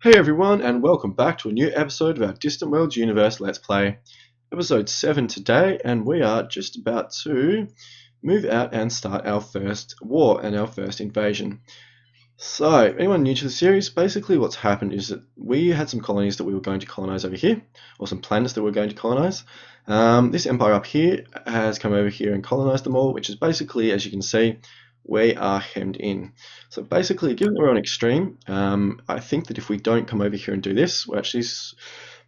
Hey everyone, and welcome back to a new episode of our Distant Worlds Universe Let's Play. Episode 7 today, and we are just about to move out and start our first war and our first invasion. So, anyone new to the series, basically what's happened is that we had some colonies that we were going to colonize over here, or some planets that we were going to colonize. This empire up here has come over here and colonized them all, which is basically, as you can see, we are hemmed in. So basically, given that we're on extreme, I think that if we don't come over here and do this, we're actually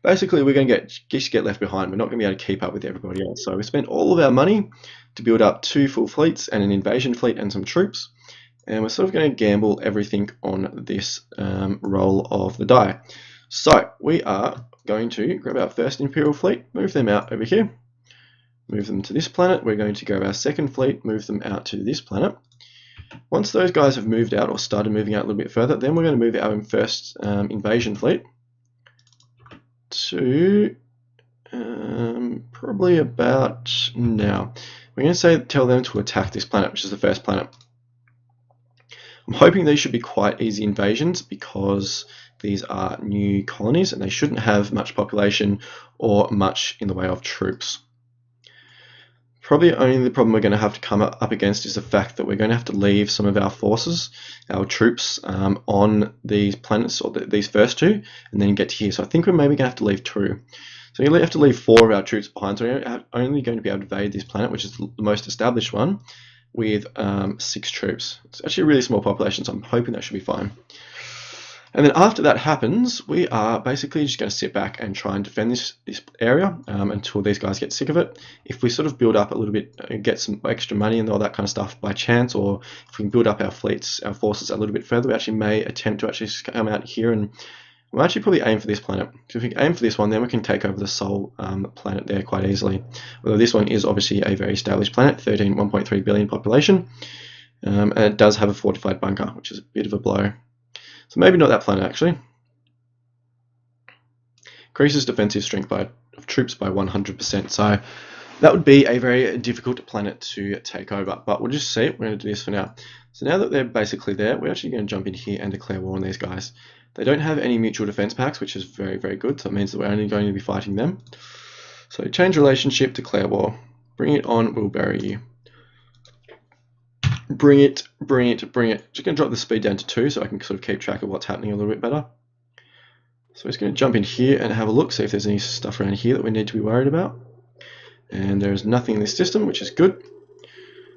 basically we're going to get left behind. We're not going to be able to keep up with everybody else. So we spent all of our money to build up 2 full fleets and an invasion fleet and some troops, and we're sort of going to gamble everything on this roll of the die. So we are going to grab our first Imperial fleet, move them out over here, move them to this planet. We're going to grab our second fleet, move them out to this planet. Once those guys have moved out or started moving out a little bit further, then we're going to move our first invasion fleet to probably about now. We're going to tell them to attack this planet, which is the first planet. I'm hoping these should be quite easy invasions because these are new colonies and they shouldn't have much population or much in the way of troops. Probably only the problem we're going to have to come up against is the fact that we're going to have to leave some of our forces, our troops, on these planets, or these first 2, and then get to here. So I think we're maybe going to have to leave 2. So you have to leave 4 of our troops behind. So we're only going to be able to invade this planet, which is the most established one, with 6 troops. It's actually a really small population, so I'm hoping that should be fine. And then after that happens, we are basically just going to sit back and try and defend this area until these guys get sick of it. If we sort of build up a little bit, get some extra money and all that kind of stuff by chance, or if we can build up our fleets, our forces a little bit further, we actually may attempt to actually come out here, and we'll actually probably aim for this planet. So if we aim for this one, then we can take over the Sol planet there quite easily. Although this one is obviously a very established planet, 1.3 billion population, and it does have a fortified bunker, which is a bit of a blow. So maybe not that planet actually. Increases defensive strength of troops by 100%. So that would be a very difficult planet to take over. But we'll just see. We're going to do this for now. So now that they're basically there, we're actually going to jump in here and declare war on these guys. They don't have any mutual defense pacts, which is very, very good. So it means that we're only going to be fighting them. So change relationship, declare war. Bring it on, we'll bury you. Bring it, bring it, bring it. Just going to drop the speed down to 2 so I can sort of keep track of what's happening a little bit better. So we're just going to jump in here and have a look, see if there's any stuff around here that we need to be worried about. And there's nothing in this system, which is good.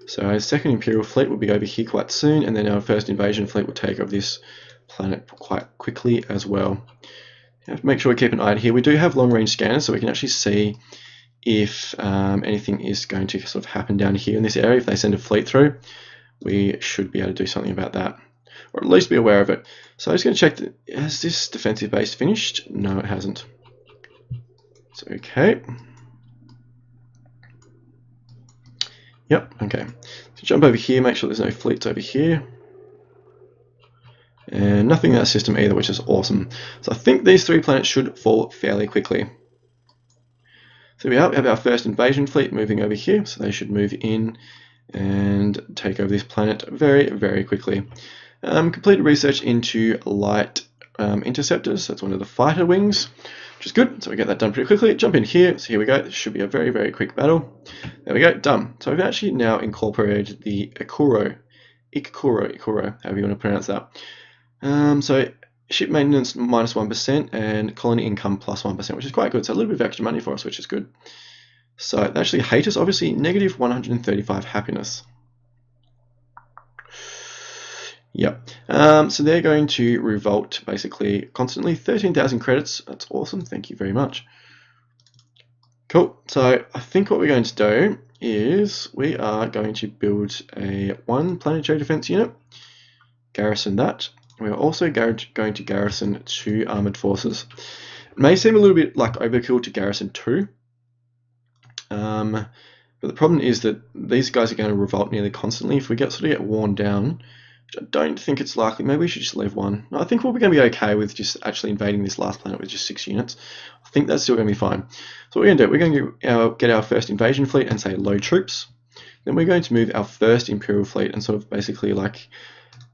So our second Imperial fleet will be over here quite soon, and then our first invasion fleet will take over this planet quite quickly as well. You have to make sure we keep an eye out here. We do have long range scanners, so we can actually see if anything is going to sort of happen down here in this area. If they send a fleet through, we should be able to do something about that, or at least be aware of it. So I'm just going to check, has this defensive base finished? No, it hasn't. It's okay. Yep, okay. So jump over here, make sure there's no fleets over here. And nothing in that system either, which is awesome. So I think these 3 planets should fall fairly quickly. So we have our first invasion fleet moving over here, so they should move in and take over this planet very, very quickly. Completed research into light interceptors. That's one of the fighter wings, which is good. So we get that done pretty quickly. Jump in here. So here we go. This should be a very, very quick battle. There we go. Done. So we've actually now incorporated the Ikuro, however you want to pronounce that. So ship maintenance minus 1% and colony income plus 1%, which is quite good. So a little bit of extra money for us, which is good. So they actually hate us, obviously, negative 135 happiness. Yep. So they're going to revolt basically constantly. 13,000 credits. That's awesome. Thank you very much. Cool. So I think what we're going to do is we are going to build a 1 planetary defense unit, garrison that. We're also going to garrison 2 armored forces. It may seem a little bit like overkill to garrison 2. But the problem is that these guys are going to revolt nearly constantly. If we sort of get worn down, which I don't think it's likely, maybe we should just leave 1. No, I think we're going to be okay with just actually invading this last planet with just 6 units. I think that's still going to be fine. So what we're going to do, we're going to get our first invasion fleet and say low troops. Then we're going to move our first Imperial fleet and sort of basically like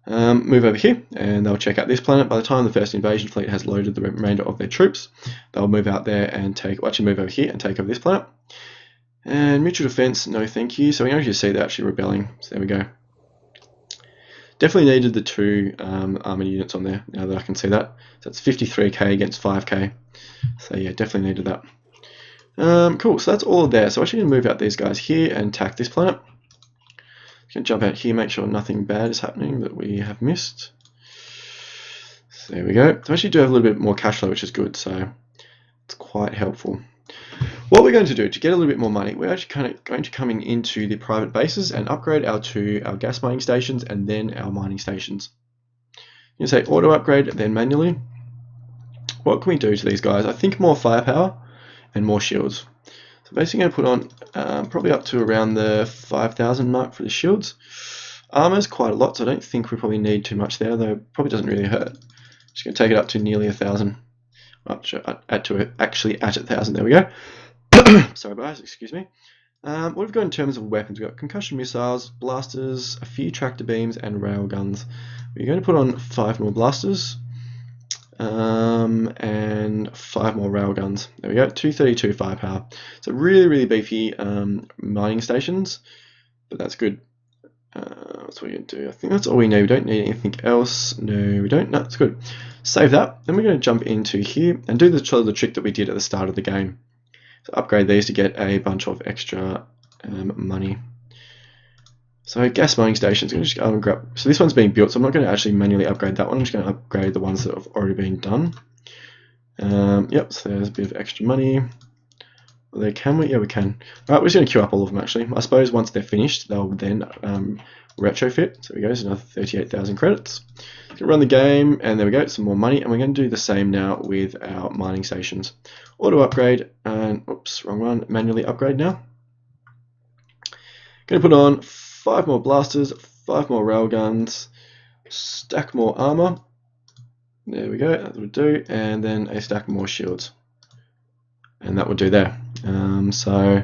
Move over here, and they'll check out this planet. By the time the first invasion fleet has loaded the remainder of their troops, they'll move out there and move over here and take over this planet. And mutual defense, no thank you. So we can actually see they're actually rebelling. So there we go. Definitely needed the 2 armored units on there, now that I can see that. So it's 53k against 5k. So yeah, definitely needed that. Cool, so that's all there. So I'm actually going to move out these guys here and attack this planet. Going to jump out here, make sure nothing bad is happening that we have missed. So there we go. So I actually do have a little bit more cash flow, which is good, so it's quite helpful. What we're going to do to get a little bit more money, we're actually going to come into the private bases and upgrade our gas mining stations and then our mining stations. You say auto upgrade, then manually. What can we do to these guys? I think more firepower and more shields. So basically going to put on probably up to around the 5,000 mark for the shields. Armor's quite a lot, so I don't think we probably need too much there, though it probably doesn't really hurt. Just going to take it up to nearly 1,000. Actually at 1,000, there we go. Sorry guys, excuse me. What we've got in terms of weapons, we've got concussion missiles, blasters, a few tractor beams, and rail guns. We're going to put on 5 more blasters and 5 more rail guns. There we go, 232 firepower. So really beefy mining stations, but that's good. That's what we're going to do. I think that's all we need. We don't need anything else. No, we don't. No, that's good. Save that. Then we're going to jump into here and do the trick that we did at the start of the game. So upgrade these to get a bunch of extra money. So gas mining stations, I'm just going to grab. So this one's being built, so I'm not going to actually manually upgrade that one. I'm just going to upgrade the ones that have already been done. Yep. So there's a bit of extra money. Well, can we? Yeah, we can. Alright, we're just going to queue up all of them actually. I suppose once they're finished, they'll then retrofit. So there we go, there's another 38,000 credits. Going to run the game, and there we go, some more money. And we're going to do the same now with our mining stations. Auto upgrade, and oops, wrong one. Manually upgrade now. Going to put on 5 more blasters, 5 more railguns, stack more armor. There we go, that would do, and then a stack more shields. And that would do there. So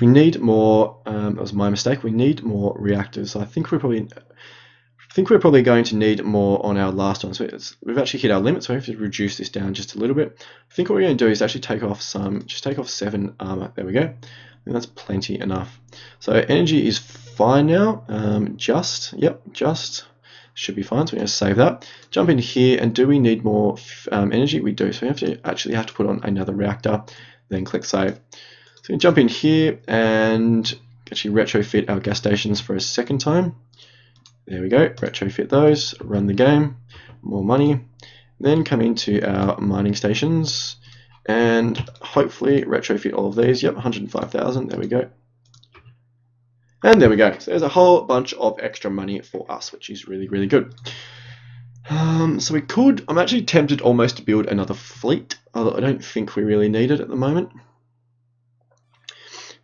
we need more. That was my mistake. We need more reactors. So I think we're probably going to need more on our last one. So we've actually hit our limit, so we have to reduce this down just a little bit. I think what we're going to do is actually take off 7 armor. There we go. I think that's plenty enough. So energy is fine now. Just should be fine. So we're going to save that. Jump in here, and do we need more energy? We do. So we have to put on another reactor. Then click save. So we can jump in here and actually retrofit our gas stations for a second time. There we go, retrofit those, run the game, more money. Then come into our mining stations and hopefully retrofit all of these. Yep, 105,000, there we go. And there we go. So there's a whole bunch of extra money for us, which is really good. So we could, I'm actually tempted almost to build another fleet, although I don't think we really need it at the moment.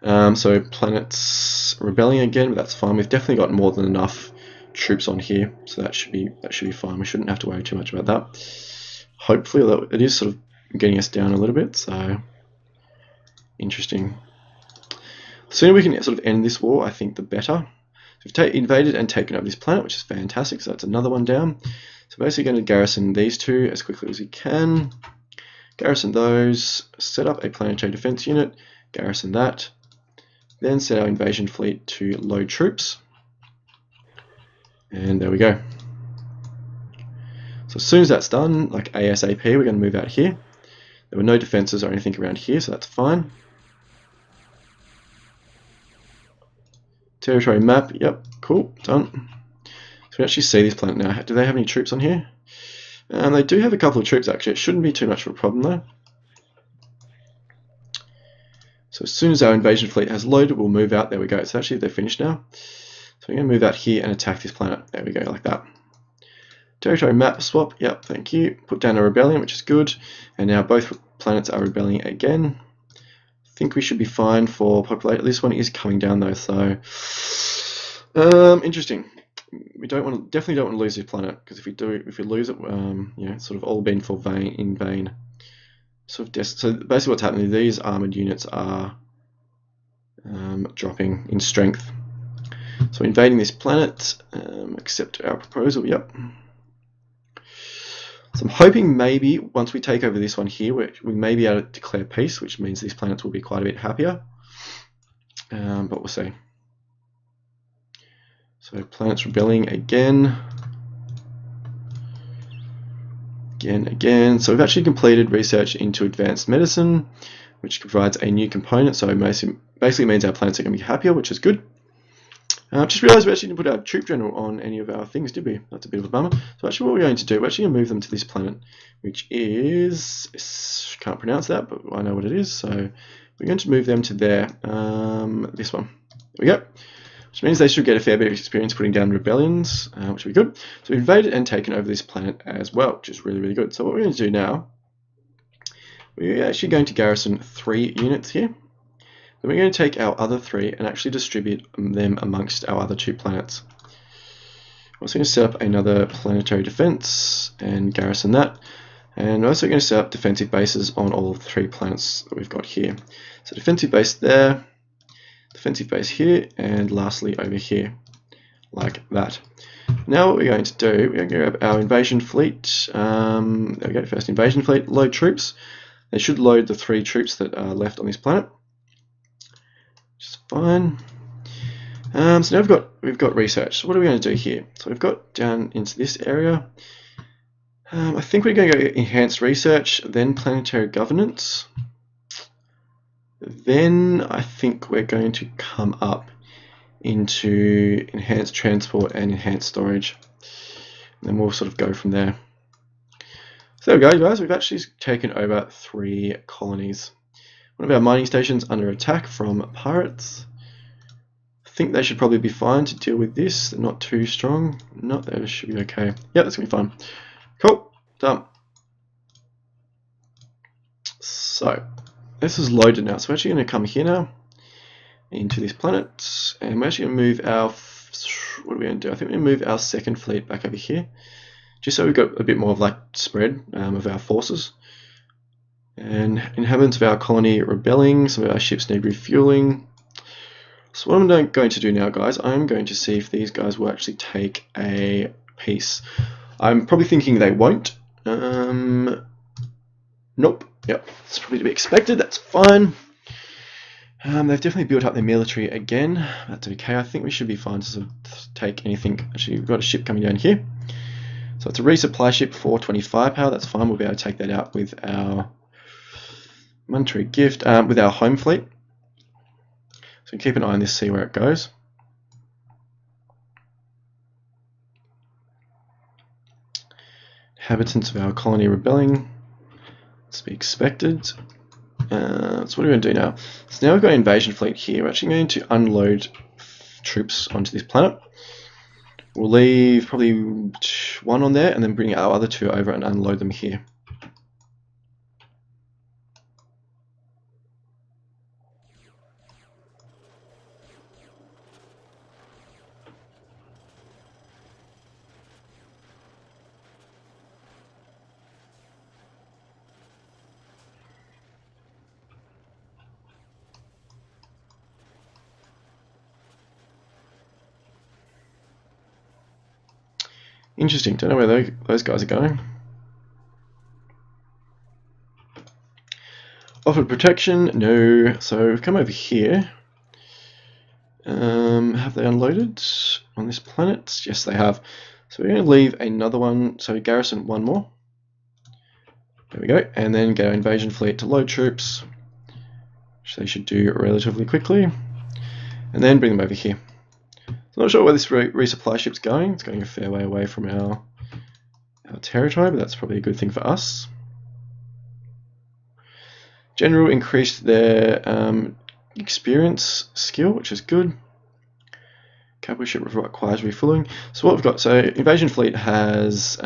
So planets rebelling again, but that's fine. We've definitely got more than enough troops on here, so that should be fine. We shouldn't have to worry too much about that. Hopefully, although it is sort of getting us down a little bit, so interesting. The sooner we can sort of end this war, I think the better. So we've invaded and taken over this planet, which is fantastic, so that's another one down. So basically going to garrison these 2 as quickly as we can. Garrison those, set up a planetary defense unit, garrison that, then set our invasion fleet to load troops. And there we go. So as soon as that's done, like ASAP, we're going to move out here. There were no defenses or anything around here, so that's fine. Territory map, yep, cool, done. So we actually see this planet now. Do they have any troops on here? They do have a couple of troops actually. It shouldn't be too much of a problem though. So as soon as our invasion fleet has loaded, we'll move out. There we go. So actually they're finished now. So we're going to move out here and attack this planet. There we go, like that. Territory map swap, yep, thank you. Put down a rebellion, which is good. And now both planets are rebelling again. I think we should be fine for population. This one is coming down though, so interesting. We definitely don't want to lose this planet, because if we lose it, it's sort of all been in vain. So basically, what's happening? These armored units are dropping in strength. So invading this planet, accept our proposal, yep. So I'm hoping maybe once we take over this one here, we may be able to declare peace, which means these planets will be quite a bit happier. But we'll see. So planets rebelling again. Again. So we've actually completed research into advanced medicine, which provides a new component. So basically means our planets are going to be happier, which is good. Just realised we actually didn't put our troop general on any of our things, did we? That's a bit of a bummer. So actually what we're going to do, we're actually going to move them to this planet, which is, can't pronounce that, but I know what it is. So we're going to move them to there, this one. There we go. Which means they should get a fair bit of experience putting down rebellions, which will be good. So we've invaded and taken over this planet as well, which is really, really good. So what we're going to do now, we're actually going to garrison 3 units here. Then we're going to take our other 3 and actually distribute them amongst our other 2 planets. We're also going to set up another planetary defense and garrison that. And we're also going to set up defensive bases on all of the 3 planets that we've got here. So defensive base there, defensive base here, and lastly over here, like that. Now what we're going to do, we're going to grab our invasion fleet. There we go, first invasion fleet, load troops. They should load the 3 troops that are left on this planet, which is fine. So now we've got research. So what are we going to do here? So we've got down into this area. I think we're going to go enhanced research, then planetary governance. Then I think we're going to come up into enhanced transport and enhanced storage. And then we'll sort of go from there. So there we go, guys. We've actually taken over 3 colonies. One of our mining stations under attack from pirates. I think they should probably be fine to deal with this. They're not too strong. No, they should be okay. Yeah, that's going to be fine. Cool. Done. So this is loaded now, so we're actually going to come here now into this planet, and we're actually going to move our, what are we going to do? I think we're going to move our second fleet back over here, just so we've got a bit more of like spread of our forces. And inhabitants of our colony rebelling, some of our ships need refueling. So what I'm going to do now, guys, I'm going to see if these guys will actually take a peace. I'm probably thinking they won't. Nope. Yep, it's probably to be expected. That's fine. They've definitely built up their military again. That's okay. I think we should be fine to sort of take anything. Actually, we've got a ship coming down here. So it's a resupply ship for 25 power. That's fine. We'll be able to take that out with our monetary gift, with our home fleet. So keep an eye on this, see where it goes. Inhabitants of our colony rebelling. To be expected. So what are we going to do now? So now we've got an invasion fleet here. We're actually going to unload troops onto this planet. We'll leave probably 1 on there and then bring our other 2 over and unload them here. Interesting, don't know where those guys are going. Offered protection, no. So we've come over here. Have they unloaded on this planet? Yes, they have. So we're going to leave another one, so garrison 1 more. There we go, and then get our invasion fleet to load troops, which they should do relatively quickly, and then bring them over here. So I'm not sure where this resupply ship's going. It's going a fair way away from our territory, but that's probably a good thing for us. General increased their experience skill, which is good. Capital ship requires refueling. So what we've got, so invasion fleet has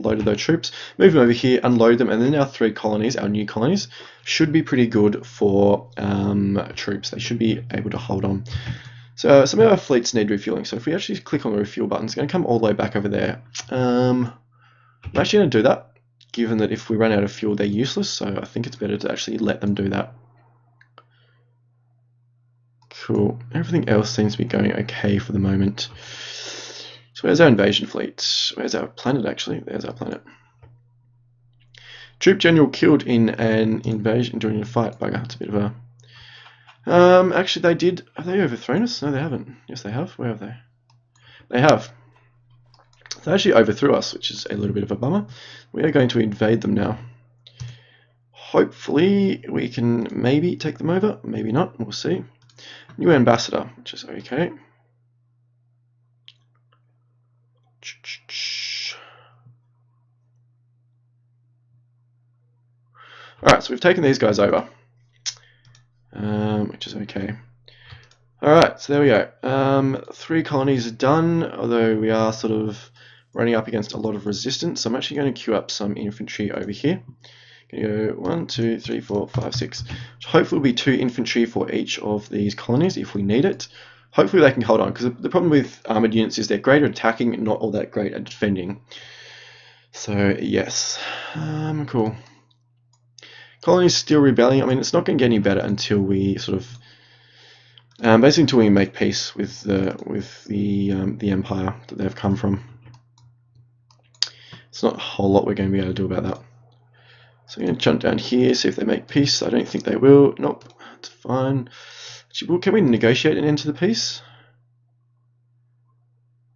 loaded those troops, move them over here, unload them, and then our 3 colonies, our new colonies, should be pretty good for troops. They should be able to hold on. So some of our fleets need refueling. So if we actually click on the refuel button, it's going to come all the way back over there. I'm actually going to do that, given that if we run out of fuel, they're useless. So I think it's better to actually let them do that. Cool. Everything else seems to be going okay for the moment. So where's our invasion fleet? Where's our planet, actually? There's our planet. Troop general killed in an invasion during a fight. Bugger, it's a bit of a... actually they did... Have they overthrown us? No, they haven't. Yes, they have. Where have they? They have. They actually overthrew us, which is a little bit of a bummer. We are going to invade them now. Hopefully we can maybe take them over. Maybe not. We'll see. New ambassador, which is okay. Alright, so we've taken these guys over, which is okay. Alright, so there we go. 3 colonies done, although we are sort of running up against a lot of resistance. So I'm actually going to queue up some infantry over here. Going to go 1, 2, 3, 4, 5, 6. Hopefully will be 2 infantry for each of these colonies if we need it. Hopefully they can hold on, because the problem with armoured units is they're great at attacking, not all that great at defending. So yes, cool. Colonies still rebelling. I mean, it's not going to get any better until we sort of, basically until we make peace with the empire that they've come from. It's not a whole lot we're going to be able to do about that. So I'm going to jump down here, see if they make peace. I don't think they will. Nope, it's fine. Actually, can we negotiate an end to the peace?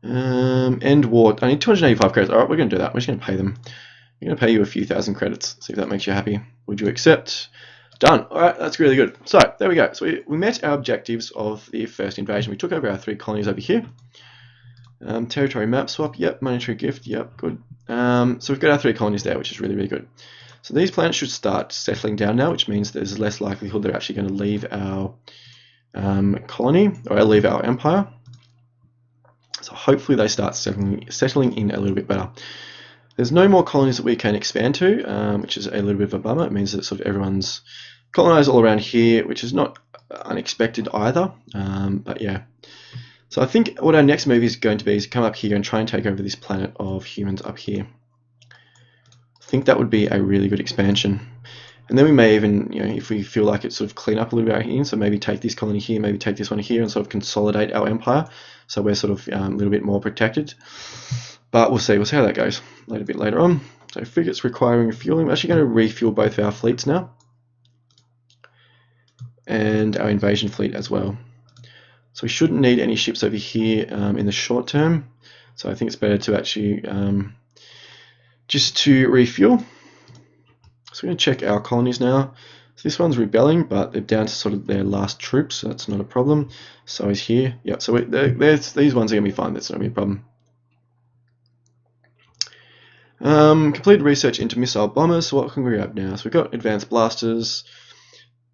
End war. I need 285 credits. Alright, we're going to do that. We're just going to pay them. I'm going to pay you a few thousand credits. See if that makes you happy. Would you accept? Done. Alright, that's really good. So, there we go. So we met our objectives of the first invasion. We took over our 3 colonies over here. Territory map swap. Yep. Monetary gift. Yep. Good. So we've got our 3 colonies there, which is really, really good. So these planets should start settling down now, which means there's less likelihood they're actually going to leave our colony, or leave our empire. So hopefully they start settling in a little bit better. There's no more colonies that we can expand to, which is a little bit of a bummer. It means that sort of everyone's colonized all around here, which is not unexpected either. But yeah. So I think what our next move is going to be is come up here and try and take over this planet of humans up here. I think that would be a really good expansion. And then we may even, if we feel like it, sort of clean up a little bit out here, so maybe take this colony here, maybe take this one here, and sort of consolidate our empire, so we're sort of a little bit more protected. But we'll see how that goes a bit later on. So frigates requiring refueling. We're actually going to refuel both our fleets now, and our invasion fleet as well. So we shouldn't need any ships over here in the short term. So I think it's better to actually just to refuel. So we're going to check our colonies now. So this one's rebelling, but they're down to sort of their last troops, so that's not a problem. So is here. Yep, so these ones are going to be fine. That's not going to be a problem. Completed research into missile bombers. So what can we grab now? So we've got advanced blasters,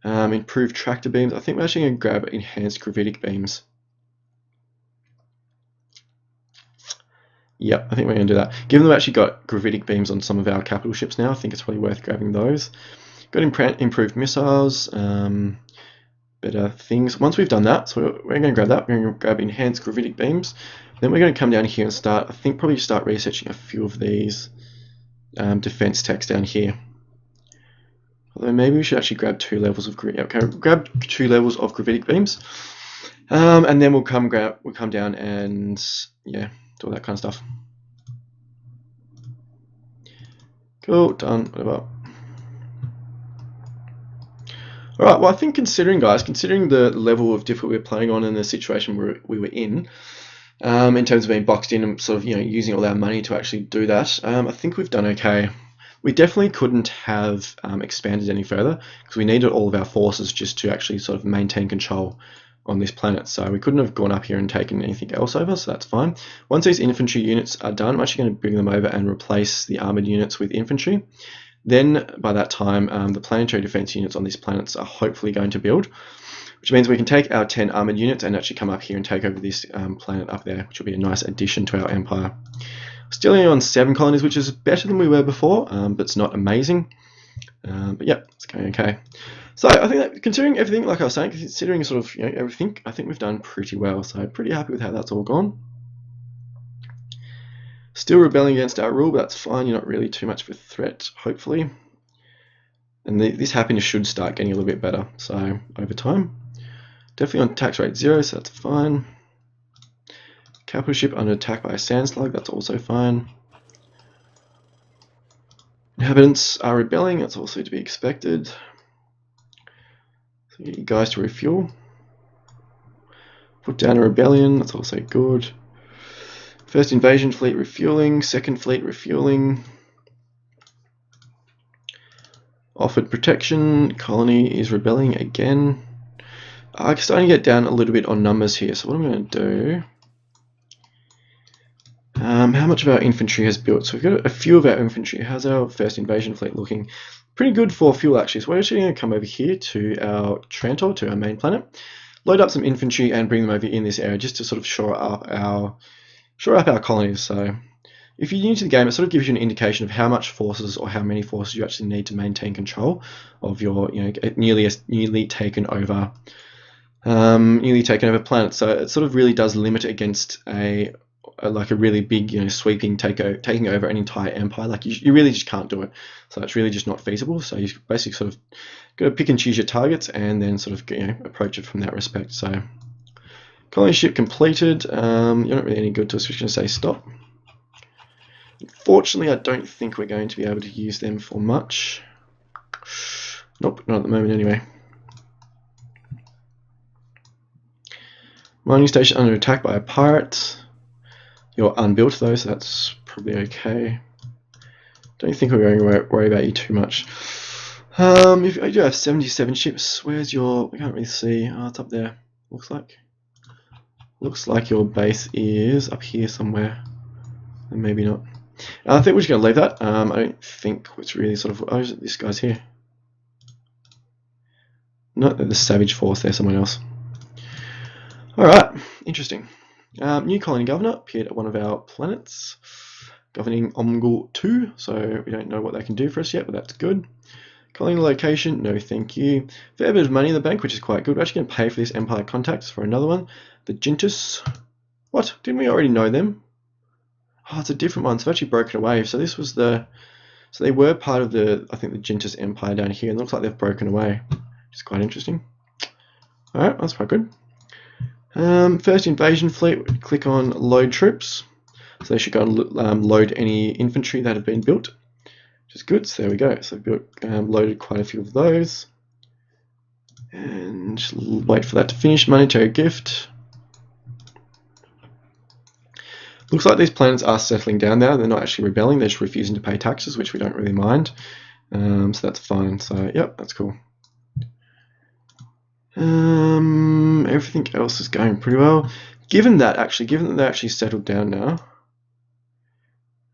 improved tractor beams. I think we're actually going to grab enhanced gravitic beams. Yep, I think we're going to do that. Given we've actually got gravitic beams on some of our capital ships now, I think it's probably worth grabbing those. Got improved missiles, better things. Once we've done that, so we're going to grab that. We're going to grab enhanced gravitic beams. Then we're going to come down here and start, I think probably start researching a few of these defense techs down here. Although maybe we should actually grab 2 levels of grab 2 levels of gravitic beams, and then we'll come down and yeah, do all that kind of stuff. Cool, done. Whatever. All right. Well, I think considering the level of difficulty we're playing on and the situation we were in terms of being boxed in and sort of using all our money to actually do that, I think we've done okay. We definitely couldn't have expanded any further because we needed all of our forces just to actually sort of maintain control on this planet. So we couldn't have gone up here and taken anything else over, so that's fine. Once these infantry units are done, I'm actually going to bring them over and replace the armored units with infantry. Then by that time, the planetary defense units on these planets are hopefully going to build, which means we can take our 10 armored units and actually come up here and take over this planet up there, which will be a nice addition to our empire. Still only on 7 colonies, which is better than we were before, but it's not amazing. But yeah, it's going okay. So I think that considering everything, like I was saying, considering sort of everything, I think we've done pretty well. So pretty happy with how that's all gone. Still rebelling against our rule, but that's fine. You're not really too much of a threat, hopefully. And this happiness should start getting a little bit better. So over time. Definitely on tax rate 0, so that's fine. Capital ship under attack by a sand slug, that's also fine. Inhabitants are rebelling, that's also to be expected. So get you guys to refuel. Put down a rebellion, that's also good. First invasion fleet refueling, second fleet refueling. Offered protection, colony is rebelling again. I'm starting to get down a little bit on numbers here, so what I'm going to do... how much of our infantry has built? So we've got a few of our infantry. How's our first invasion fleet looking? Pretty good for fuel actually. So we're actually going to come over here to our Trantor, to our main planet, load up some infantry and bring them over in this area just to sort of shore up our colonies. So if you're new to the game, it sort of gives you an indication of how much forces or how many forces you actually need to maintain control of your, newly taken over planet. So it sort of really does limit it against a really big, sweeping taking over an entire empire. Like you really just can't do it. So it's really just not feasible. So you basically sort of got to pick and choose your targets and then sort of approach it from that respect. So colony ship completed. You're not really any good to us. We're just going to say stop. Unfortunately, I don't think we're going to be able to use them for much. Nope, not at the moment anyway. Mining station under attack by a pirate. You're unbuilt though, so that's probably okay. Don't think we're going to worry about you too much. If I do have 77 ships, where's your... we can't really see. Oh, it's up there. Looks like your base is up here somewhere. And maybe not. I think we're just going to leave that. I don't think it's really sort of... oh, this guy's here. Not the Savage Force, there's someone else. Alright, interesting. New colony governor appeared at one of our planets, governing Omgul 2, so we don't know what they can do for us yet, but that's good. Colonial location, no thank you. Fair bit of money in the bank, which is quite good. We're actually going to pay for this Empire Contacts for another one. The Jintus. What? Didn't we already know them? Oh, it's a different one. It's actually broken away. So this was the... so they were part of the, I think, the Jintus Empire down here, and it looks like they've broken away, which is quite interesting. Alright, that's quite good. First invasion fleet, click on load troops. So they should go and load any infantry that have been built, which is good. So there we go. So we've built, loaded quite a few of those. And just wait for that to finish. Monetary gift. Looks like these planets are settling down now. They're not actually rebelling. They're just refusing to pay taxes, which we don't really mind. So that's fine. So yep, that's cool. Everything else is going pretty well. Given that they're actually settled down now,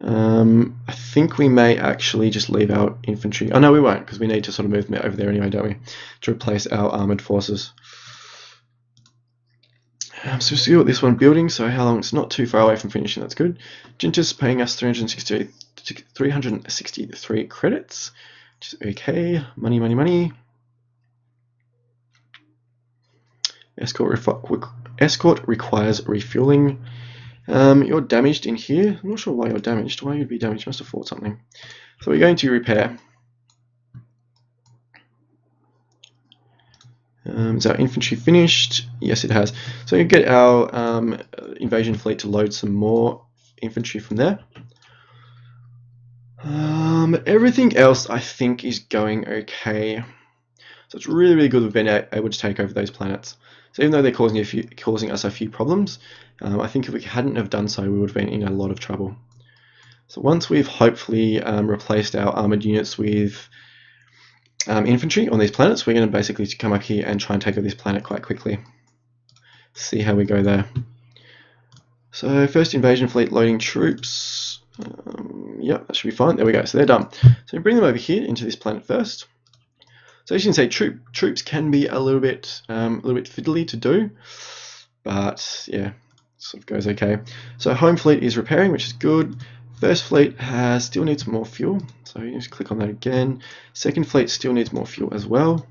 I think we may actually just leave our infantry. Oh no, we won't, because we need to sort of move them over there anyway, don't we? To replace our armored forces. So we'll see what this one building. So how long? It's not too far away from finishing. That's good. Jinta's paying us 363 credits, which is okay. Money, money, money. Escort requires refueling. You're damaged in here. I'm not sure why you're damaged. Why you'd be damaged? You must have fought something. So we're going to repair. Is our infantry finished? Yes, it has. So you get our invasion fleet to load some more infantry from there. Everything else I think is going okay. So it's really, really good we've been able to take over those planets. So even though they're causing us a few problems, I think if we hadn't have done so, we would have been in a lot of trouble. So once we've hopefully replaced our armored units with infantry on these planets, we're going to basically come up here and try and take over this planet quite quickly. See how we go there. So first invasion fleet loading troops. Yep, that should be fine. There we go. So they're done. So we bring them over here into this planet first. So as you can see, troops can be a little bit fiddly to do, but yeah, sort of goes okay. So home fleet is repairing, which is good. First fleet still needs more fuel, so you just click on that again. Second fleet still needs more fuel as well.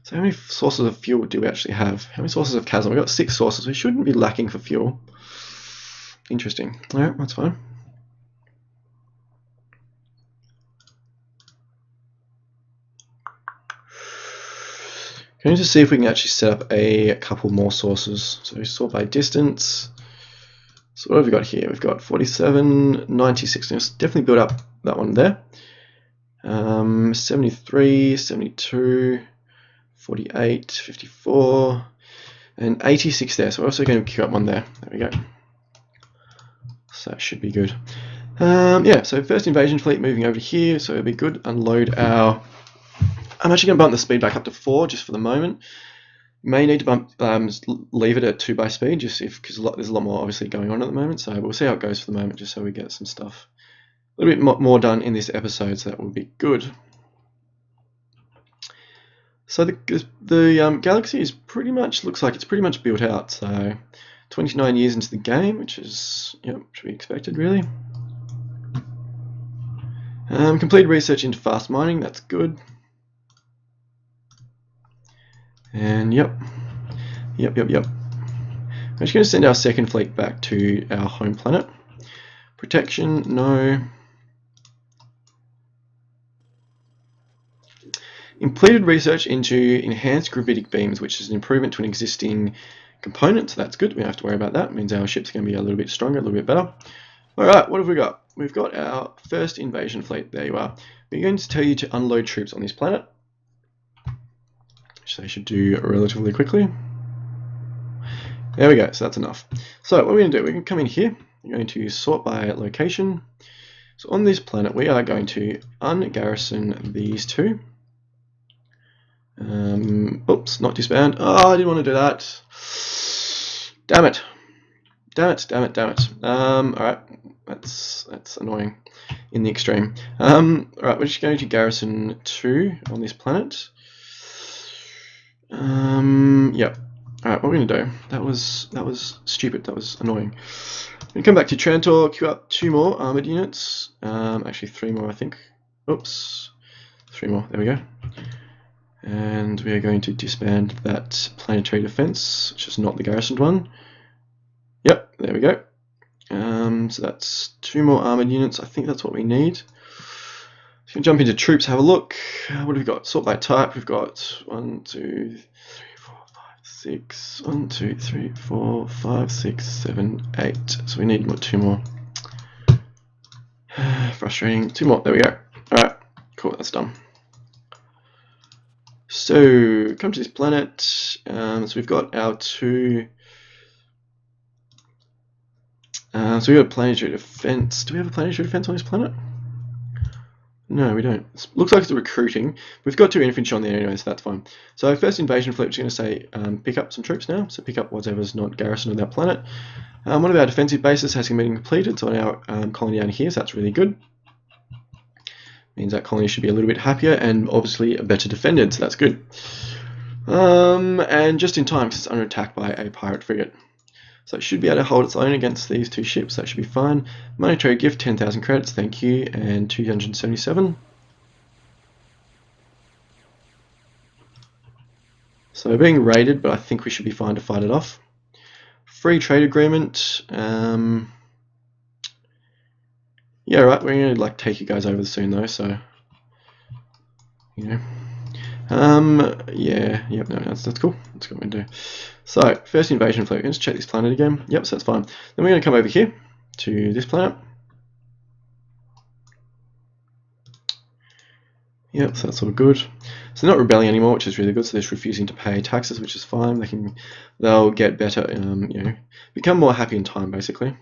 So how many sources of fuel do we actually have? How many sources of chasm? We've got 6 sources. We shouldn't be lacking for fuel. Interesting. All right, that's fine. Going to see if we can actually set up a couple more sources. So sort by distance. So what have we got here? We've got 47, 96. Let's definitely build up that one there. 73, 72, 48, 54, and 86 there. So we're also going to kick up one there. There we go. So that should be good. Yeah, so first invasion fleet moving over here. So it'll be good. Unload our... I'm actually going to bump the speed back up to 4 just for the moment. May need to bump, leave it at 2 by speed, just because there's a lot more obviously going on at the moment. So we'll see how it goes for the moment, just so we get some stuff a little bit more done in this episode. So that will be good. So the galaxy is pretty much, looks like it's pretty much built out. So 29 years into the game, which is, you know, to be expected really. Completed research into fast mining. That's good. And yep. I'm just going to send our second fleet back to our home planet. Protection, no. Completed research into enhanced gravitic beams, which is an improvement to an existing component, so that's good. We don't have to worry about that. It means our ship's going to be a little bit stronger, a little bit better. Alright, what have we got? We've got our first invasion fleet. There you are. We're going to tell you to unload troops on this planet, which they should do relatively quickly. There we go, so that's enough. So what we're going to do, we can come in here, we're going to sort by location. So on this planet we are going to ungarrison these two. Oops, not disband. Oh, I didn't want to do that. Damn it. Alright, that's annoying in the extreme. Alright, we're just going to garrison 2 on this planet. Yep. Alright, what we're going to do, that was stupid, that was annoying. We come back to Trantor, queue up 2 more armoured units, actually 3 more I think. Oops, 3 more, there we go. And we are going to disband that planetary defense, which is not the garrisoned one. Yep, there we go. So that's 2 more armoured units, I think that's what we need. So we can jump into troops, have a look. What have we got? Sort by type, we've got 1, 2, 3, 4, 5, 6. 1, 2, 3, 4, 5, 6, 7, 8. So we need 2 more. Frustrating. 2 more, there we go. Alright, cool, that's done. So, come to this planet. So we've got our 2... so we've got a planetary defense. Do we have a planetary defense on this planet? No, we don't. It looks like it's recruiting. We've got 2 infantry on there anyway, so that's fine. So first invasion fleet, we're just going to say pick up some troops now. So pick up whatever's not garrisoned on that planet. One of our defensive bases has been completed, so on our colony down here, so that's really good. Means that colony should be a little bit happier and obviously better defended, so that's good. And just in time, because it's under attack by a pirate frigate. So it should be able to hold its own against these 2 ships, that should be fine. Monetary gift, 10,000 credits, thank you, and 277. So we're being raided, but I think we should be fine to fight it off. Free trade agreement. Yeah, right, we're going to like take you guys over soon though, so, you know. Yeah, yep, no, that's cool. That's what we're going to do. So, first invasion fleet, let's check this planet again. Yep, so that's fine. Then we're going to come over here to this planet. Yep, so that's all good. So they're not rebelling anymore, which is really good. So they're just refusing to pay taxes, which is fine. They'll get better, you know, become more happy in time, basically.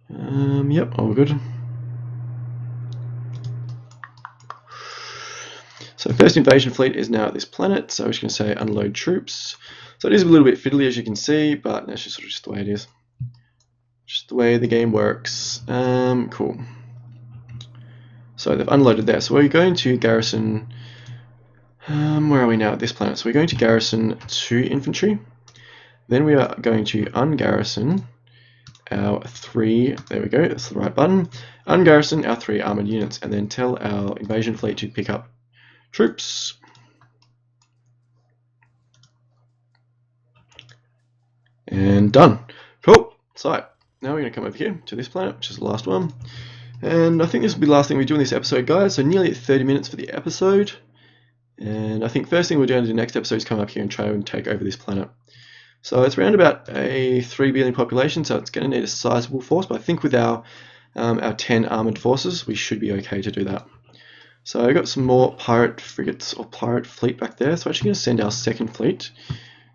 Yep, all good. So first invasion fleet is now at this planet, so we're just going to say unload troops. So it is a little bit fiddly as you can see, but that's just sort of just the way it is. Just the way the game works. Cool. So they've unloaded there. So we're going to garrison, where are we now at this planet? So we're going to garrison 2 infantry. Then we are going to ungarrison our 3, there we go, that's the right button. Ungarrison our 3 armoured units, and then tell our invasion fleet to pick up troops. And done. Cool. So now we're going to come over here to this planet, which is the last one. And I think this will be the last thing we do in this episode, guys. So nearly at 30 minutes for the episode. And I think first thing we're going to do next episode is come up here and try and take over this planet. So it's around about a 3 billion population, so it's going to need a sizable force, but I think with our 10 armoured forces, we should be okay to do that. So I've got some more pirate frigates or pirate fleet back there, so I'm actually going to send our second fleet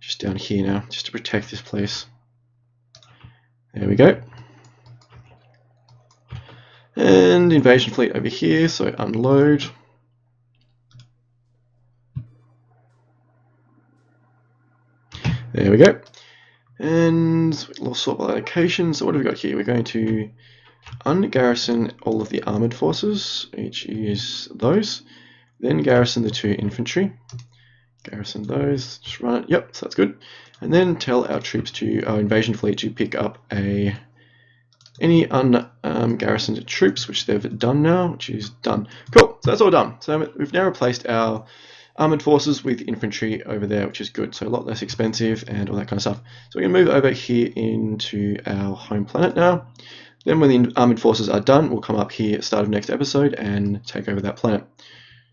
just down here now, just to protect this place. There we go. And invasion fleet over here, so unload. There we go. And we'll sort by location. So what have we got here? We're going to ungarrison all of the armoured forces, which is those. Then garrison the 2 infantry. Garrison those, just run it, yep, so that's good. And then tell our troops to, our invasion fleet to pick up any ungarrisoned troops, which they've done now, which is done. Cool, so that's all done. So we've now replaced our armoured forces with infantry over there, which is good. So a lot less expensive and all that kind of stuff. So we're going to move over here into our home planet now. Then when the armoured forces are done, we'll come up here at the start of next episode and take over that planet.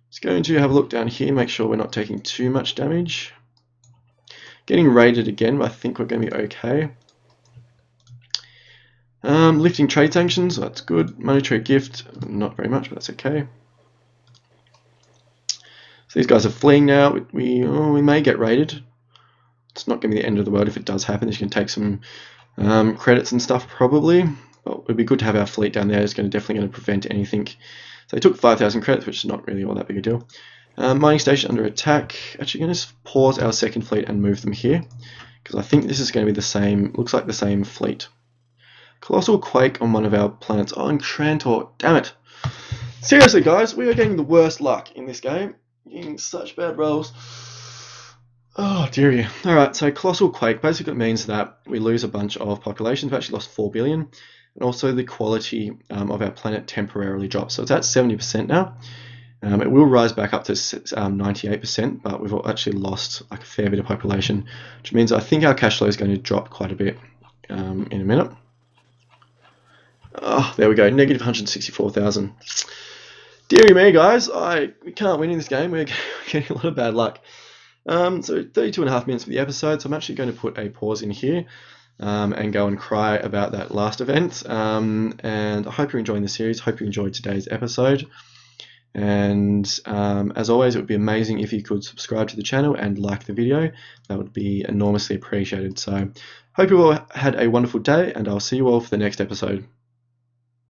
Just going to have a look down here, make sure we're not taking too much damage. Getting raided again, but I think we're going to be okay. Lifting trade sanctions, that's good. Monetary gift, not very much, but that's okay. So these guys are fleeing now. We may get raided. It's not going to be the end of the world if it does happen. It's going to take some credits and stuff probably. But it would be good to have our fleet down there. It's definitely going to prevent anything. So they took 5,000 credits, which is not really all that big a deal. Mining station under attack. Actually going to pause our second fleet and move them here, because I think this is going to be the same, looks like the same fleet. Colossal quake on one of our planets. Oh, and Trantor, damn it. Seriously guys, we are getting the worst luck in this game. Getting such bad rolls. Oh dearie. Alright, so colossal quake basically means that we lose a bunch of populations. We've actually lost 4 billion. And also the quality of our planet temporarily drops. So it's at 70% now. It will rise back up to 98%, but we've actually lost like a fair bit of population, which means I think our cash flow is going to drop quite a bit in a minute. Oh, there we go, negative 164,000. Deary me, guys, we can't win in this game. We're getting a lot of bad luck. So 32.5 minutes for the episode, so I'm actually going to put a pause in here. And go and cry about that last event. And I hope you're enjoying the series. Hope you enjoyed today's episode. And as always, it would be amazing if you could subscribe to the channel and like the video. That would be enormously appreciated. So hope you all had a wonderful day, and I'll see you all for the next episode.